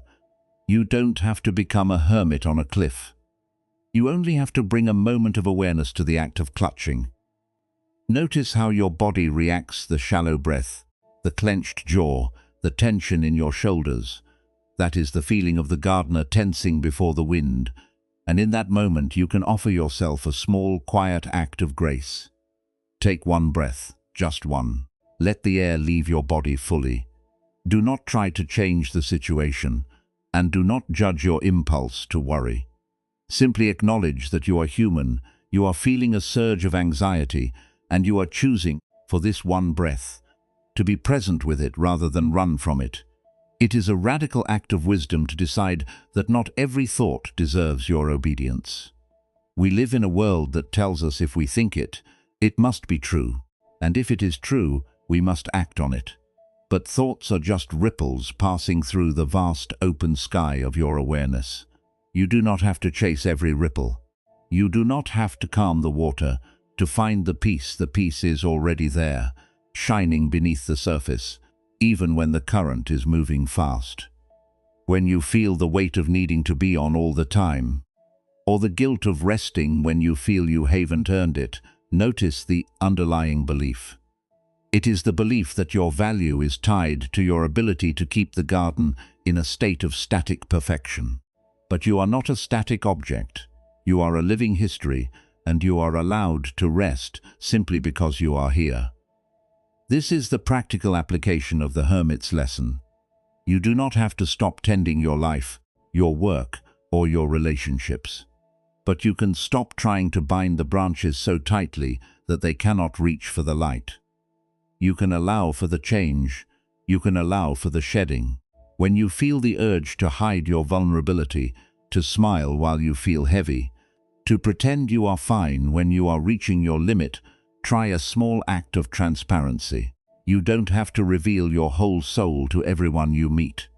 You don't have to become a hermit on a cliff. You only have to bring a moment of awareness to the act of clutching. Notice how your body reacts: the shallow breath, the clenched jaw, the tension in your shoulders. That is the feeling of the gardener tensing before the wind, and in that moment you can offer yourself a small, quiet act of grace. Take one breath, just one. Let the air leave your body fully. Do not try to change the situation, and do not judge your impulse to worry. Simply acknowledge that you are human, you are feeling a surge of anxiety, and you are choosing, for this one breath, to be present with it rather than run from it. It is a radical act of wisdom to decide that not every thought deserves your obedience. We live in a world that tells us if we think it, it must be true, and if it is true, we must act on it. But thoughts are just ripples passing through the vast open sky of your awareness. You do not have to chase every ripple. You do not have to calm the water to find the peace. The peace is already there, shining beneath the surface, even when the current is moving fast. When you feel the weight of needing to be on all the time, or the guilt of resting when you feel you haven't earned it, notice the underlying belief. It is the belief that your value is tied to your ability to keep the garden in a state of static perfection. But you are not a static object. You are a living history, and you are allowed to rest simply because you are here. This is the practical application of the hermit's lesson. You do not have to stop tending your life, your work, or your relationships. But you can stop trying to bind the branches so tightly that they cannot reach for the light. You can allow for the change. You can allow for the shedding. When you feel the urge to hide your vulnerability, to smile while you feel heavy, to pretend you are fine when you are reaching your limit, try a small act of transparency. You don't have to reveal your whole soul to everyone you meet.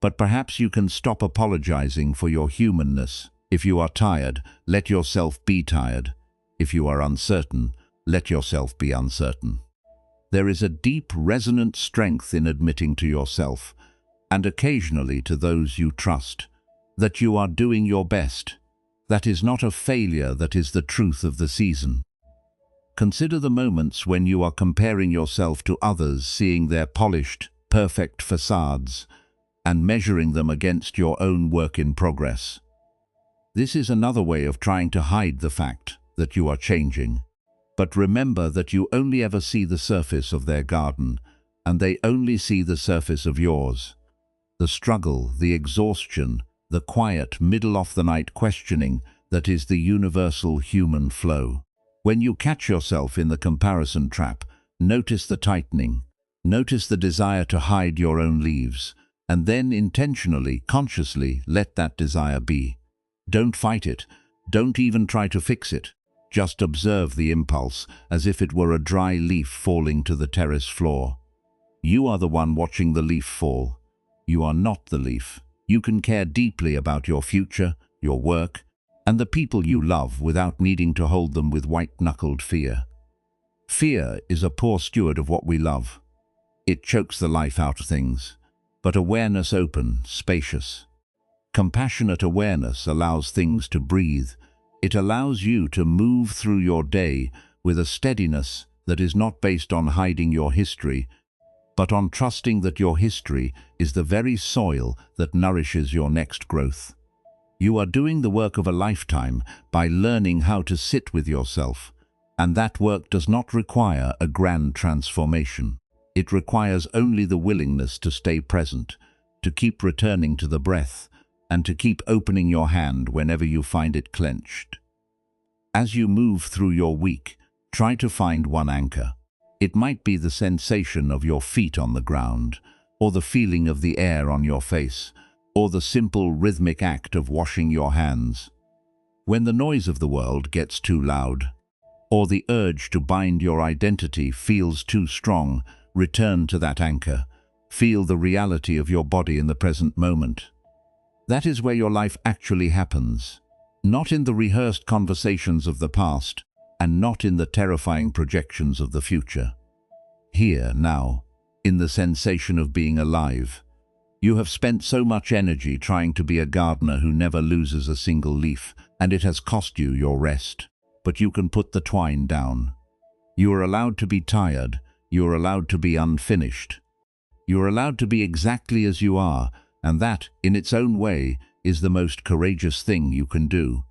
But perhaps you can stop apologizing for your humanness. If you are tired, let yourself be tired. If you are uncertain, let yourself be uncertain. There is a deep, resonant strength in admitting to yourself, and occasionally to those you trust, that you are doing your best. That is not a failure, that is the truth of the season. Consider the moments when you are comparing yourself to others, seeing their polished, perfect facades, and measuring them against your own work in progress. This is another way of trying to hide the fact that you are changing. But remember that you only ever see the surface of their garden, and they only see the surface of yours. The struggle, the exhaustion, the quiet, middle-of-the-night questioning that is the universal human flow. When you catch yourself in the comparison trap, notice the tightening, notice the desire to hide your own leaves, and then intentionally, consciously let that desire be. Don't fight it. Don't even try to fix it. Just observe the impulse as if it were a dry leaf falling to the terrace floor. You are the one watching the leaf fall. You are not the leaf. You can care deeply about your future, your work, and the people you love without needing to hold them with white-knuckled fear. Fear is a poor steward of what we love. It chokes the life out of things. But awareness, open, spacious. Compassionate awareness allows things to breathe. It allows you to move through your day with a steadiness that is not based on hiding your history, but on trusting that your history is the very soil that nourishes your next growth. You are doing the work of a lifetime by learning how to sit with yourself, and that work does not require a grand transformation. It requires only the willingness to stay present, to keep returning to the breath, and to keep opening your hand whenever you find it clenched. As you move through your week, try to find one anchor. It might be the sensation of your feet on the ground, or the feeling of the air on your face, or the simple rhythmic act of washing your hands. When the noise of the world gets too loud, or the urge to bind your identity feels too strong, return to that anchor. Feel the reality of your body in the present moment. That is where your life actually happens, not in the rehearsed conversations of the past, and not in the terrifying projections of the future. Here, now, in the sensation of being alive. You have spent so much energy trying to be a gardener who never loses a single leaf, and it has cost you your rest. But you can put the twine down. You are allowed to be tired. You are allowed to be unfinished. You are allowed to be exactly as you are, and that, in its own way, is the most courageous thing you can do.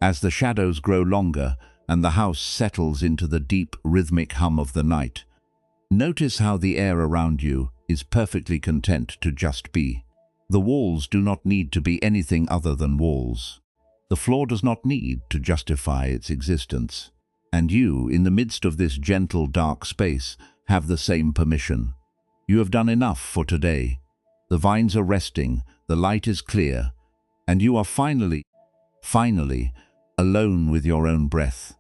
As the shadows grow longer and the house settles into the deep, rhythmic hum of the night, notice how the air around you is perfectly content to just be. The walls do not need to be anything other than walls. The floor does not need to justify its existence. And you, in the midst of this gentle, dark space, have the same permission. You have done enough for today. The vines are resting, the light is clear, and you are finally, alone with your own breath.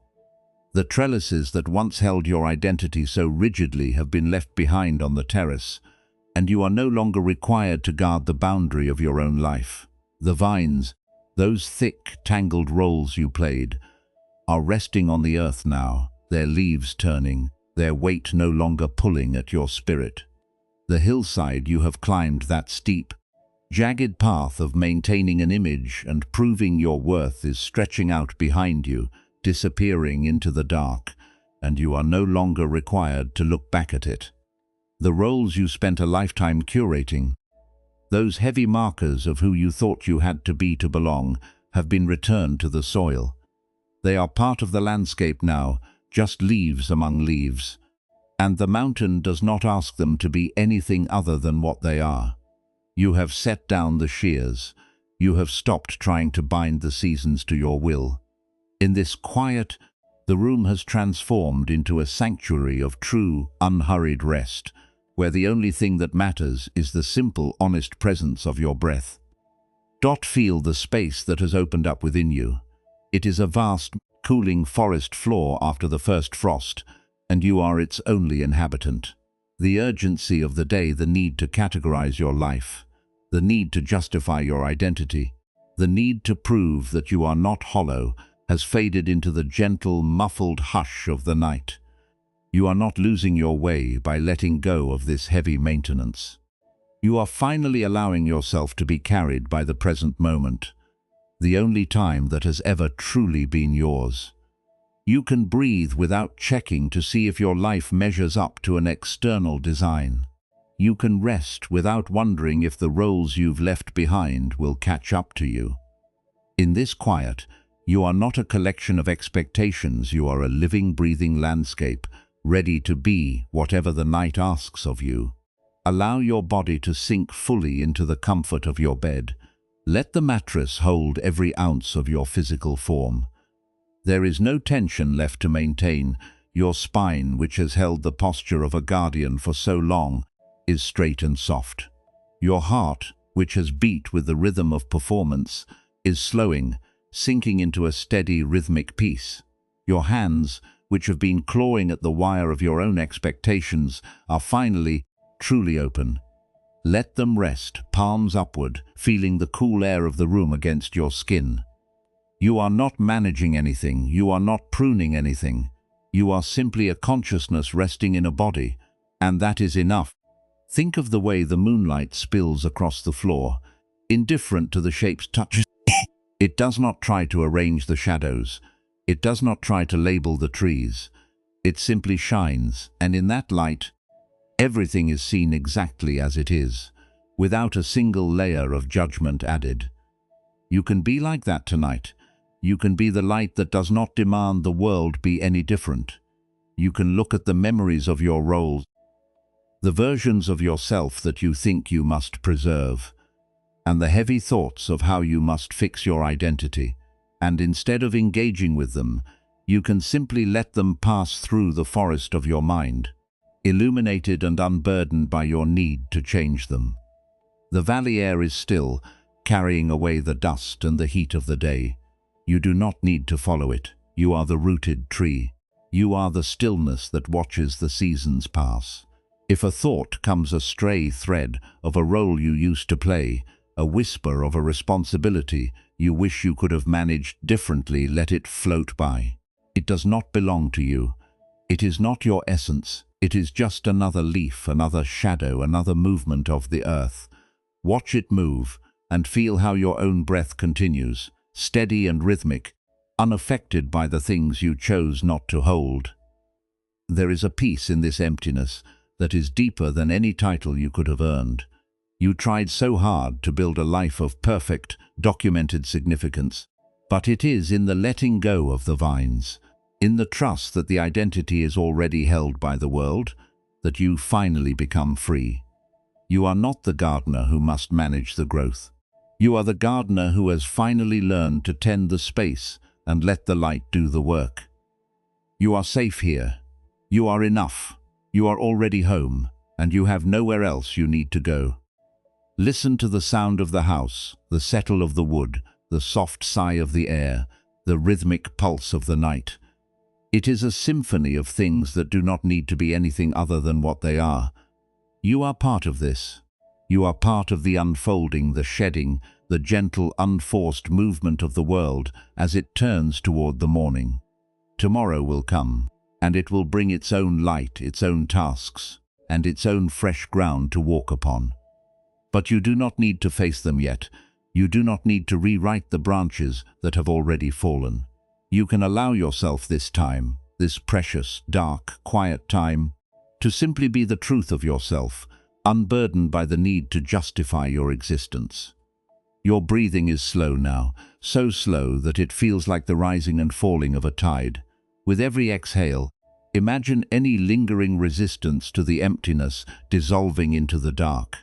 The trellises that once held your identity so rigidly have been left behind on the terrace, and you are no longer required to guard the boundary of your own life. The vines, those thick, tangled roles you played, are resting on the earth now, their leaves turning, their weight no longer pulling at your spirit. The hillside you have climbed, that steep, jagged path of maintaining an image and proving your worth, is stretching out behind you, disappearing into the dark, and you are no longer required to look back at it. The roles you spent a lifetime curating, those heavy markers of who you thought you had to be to belong, have been returned to the soil. They are part of the landscape now, just leaves among leaves. And the mountain does not ask them to be anything other than what they are. You have set down the shears. You have stopped trying to bind the seasons to your will. In this quiet, the room has transformed into a sanctuary of true, unhurried rest, where the only thing that matters is the simple, honest presence of your breath. Feel the space that has opened up within you. It is a vast, cooling forest floor after the first frost, and you are its only inhabitant. The urgency of the day, the need to categorize your life, the need to justify your identity, the need to prove that you are not hollow, has faded into the gentle, muffled hush of the night. You are not losing your way by letting go of this heavy maintenance. You are finally allowing yourself to be carried by the present moment, the only time that has ever truly been yours. You can breathe without checking to see if your life measures up to an external design. You can rest without wondering if the roles you've left behind will catch up to you. In this quiet, you are not a collection of expectations, you are a living, breathing landscape, ready to be whatever the night asks of you. Allow your body to sink fully into the comfort of your bed. Let the mattress hold every ounce of your physical form. There is no tension left to maintain. Your spine, which has held the posture of a guardian for so long, is straight and soft. Your heart, which has beat with the rhythm of performance, is slowing, sinking into a steady, rhythmic peace. Your hands, which have been clawing at the wire of your own expectations, are finally, truly open. Let them rest, palms upward, feeling the cool air of the room against your skin. You are not managing anything, you are not pruning anything. You are simply a consciousness resting in a body, and that is enough. Think of the way the moonlight spills across the floor, indifferent to the shape's touches. It does not try to arrange the shadows. It does not try to label the trees. It simply shines, and in that light, everything is seen exactly as it is, without a single layer of judgment added. You can be like that tonight. You can be the light that does not demand the world be any different. You can look at the memories of your roles, the versions of yourself that you think you must preserve, and the heavy thoughts of how you must fix your identity, and instead of engaging with them, you can simply let them pass through the forest of your mind. illuminated and unburdened by your need to change them. The valley air is still, carrying away the dust and the heat of the day. You do not need to follow it. You are the rooted tree. You are the stillness that watches the seasons pass. If a thought comes, a stray thread of a role you used to play, a whisper of a responsibility you wish you could have managed differently, let it float by. It does not belong to you. It is not your essence. It is just another leaf, another shadow, another movement of the earth. Watch it move and feel how your own breath continues, steady and rhythmic, unaffected by the things you chose not to hold. There is a peace in this emptiness that is deeper than any title you could have earned. You tried so hard to build a life of perfect, documented significance, but it is in the letting go of the vines, in the trust that the identity is already held by the world, that you finally become free. You are not the gardener who must manage the growth. You are the gardener who has finally learned to tend the space and let the light do the work. You are safe here. You are enough. You are already home, and you have nowhere else you need to go. Listen to the sound of the house, the settle of the wood, the soft sigh of the air, the rhythmic pulse of the night. It is a symphony of things that do not need to be anything other than what they are. You are part of this. You are part of the unfolding, the shedding, the gentle, unforced movement of the world as it turns toward the morning. Tomorrow will come, and it will bring its own light, its own tasks, and its own fresh ground to walk upon. But you do not need to face them yet. You do not need to rewrite the branches that have already fallen. You can allow yourself this time, this precious, dark, quiet time, to simply be the truth of yourself, unburdened by the need to justify your existence. Your breathing is slow now, so slow that it feels like the rising and falling of a tide. With every exhale, imagine any lingering resistance to the emptiness dissolving into the dark.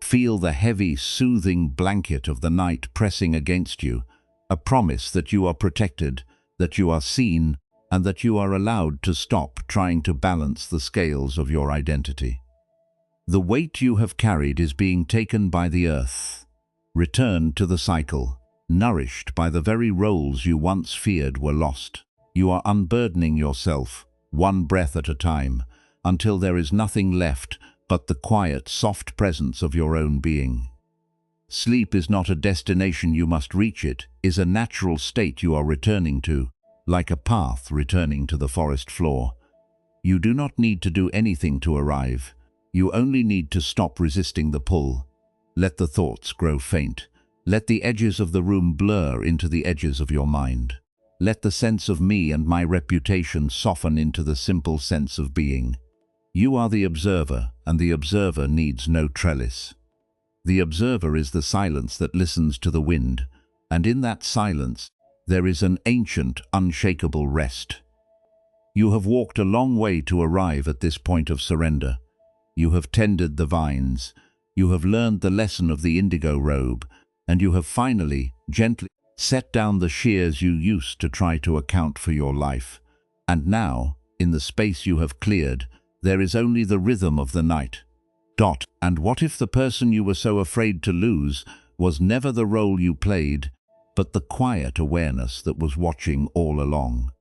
Feel the heavy, soothing blanket of the night pressing against you, a promise that you are protected, that you are seen, and that you are allowed to stop trying to balance the scales of your identity. The weight you have carried is being taken by the earth, returned to the cycle, nourished by the very roles you once feared were lost. You are unburdening yourself, one breath at a time, until there is nothing left but the quiet, soft presence of your own being. Sleep is not a destination you must reach, it is a natural state you are returning to, like a path returning to the forest floor. You do not need to do anything to arrive. You only need to stop resisting the pull. Let the thoughts grow faint. Let the edges of the room blur into the edges of your mind. Let the sense of me and my reputation soften into the simple sense of being. You are the observer, and the observer needs no trellis. The observer is the silence that listens to the wind, and in that silence there is an ancient, unshakable rest. You have walked a long way to arrive at this point of surrender. You have tended the vines, you have learned the lesson of the indigo robe, and you have finally, gently set down the shears you used to try to account for your life. And now, in the space you have cleared, there is only the rhythm of the night. And what if the person you were so afraid to lose was never the role you played, but the quiet awareness that was watching all along?